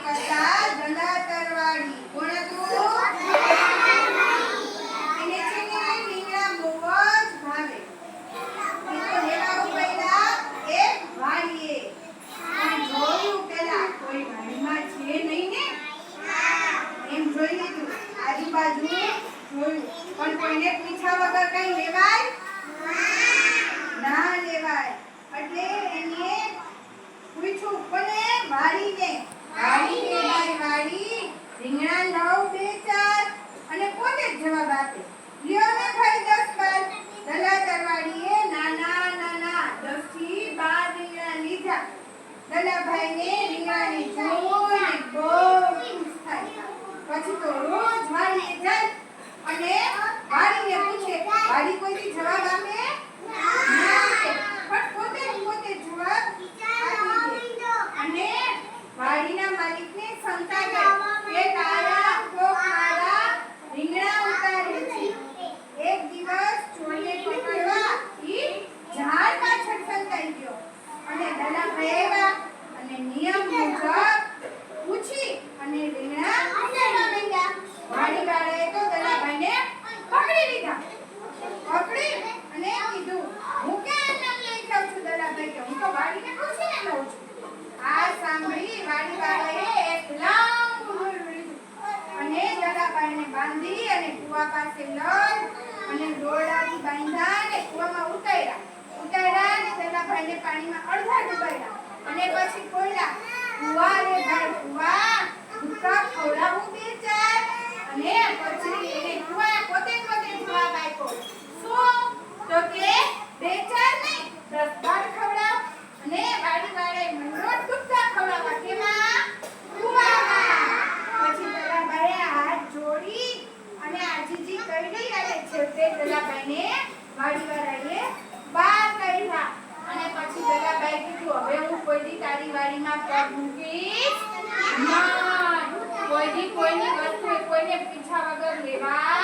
એક હતા દલાતરવાડી. કોણ હતું? એને છે ને રીંગણા બહુ જ ભાવે. એ તો લેવા ઉભેલા એક વાડીએ. અને જોયું પેલા કોઈ વાડીમાં છે નહીં ને, એમ જોઈ લીધું. આજુબાજુ જોયું પણ કોઈને પૂછ્યા વગર કઈ લેવાય ના લેવાય. એટલે એને પૂછ્યું કોને? વાડીને. વાડીને ભાઈ વાડી રીંગણા લાવ બે ચાર અને પોતે જ જવાબ આપે. લ્યો ને ભાઈ 10 12. દલાતરવાડીએ નાના નાના 10 થી 12 રીંગણા લીધા. દલાભાઈને રીંગણાને જોઈને બહુ ખુશ થાય. પછી તો રોજ વાડીએ જાય અને વાડીને પૂછે. વાડી કોઈથી જવાબ આપે ના આપે, પણ પોતે જવાબ આપી દે. અને વાડીના માલિકને શંકા ગઈ કે તારા કોક મારા રીંગણા ઉતારે છે. એક દિવસ ચોરને પકડવા ઈ ઝાડ પાછળ સંતાઈ ગયો અને દલાભાઈ આવ્યા અને નિયમ મુજબ પૂછી અને રીંગણા ઉતારવા માંડ્યા. વાડીવાળાએ તો દલાભાઈને પકડી લીધા. પકડી અને કીધું હું ક્યાં નામ લઈ જાઉં છું? દલાભાઈ કે હું તો વાડીને પૂછીને લઉં છું. આ સાંભળી વાડીવાળાએ એક લાંબુ દોરડું લીધું અને દલાભાઈને બાંધી અને કૂવા પાસે લઈ અને દોરડાથી બાંધ્યા અને કૂવામાં ઉતાર્યા અને દલાભાઈને પાણીમાં અડધા ડુબાડ્યા. અને પછી બોલ્યા કૂવા રે ભાઈ કૂવા, ભૂકા ખવડાવું બે ચાર. અને પછી એને કૂવા પોતે જવાબ આપ્યો. શું? તો કે બે ચાર નહીં 10 12 ખવડાવ. અને વાડીવાળાએ મંડોળ ડૂબતા ખવડાવવા. કેમાં? કૂવામાં. પછી દલાભાઈએ હાથ જોડી અને આજીજી કરી અને છેવટે દલાભાઈને વાડીવાળાએ બહાર કાઢ્યા. અને પછી દલાભાઈ કીધું હવે હું કોઈ દી તારી વાડીમાં પગ મૂકીશ નહીં. કોઈ દી કોઈની વસ્તુ કોઈને પૂછ્યા વગર લેવા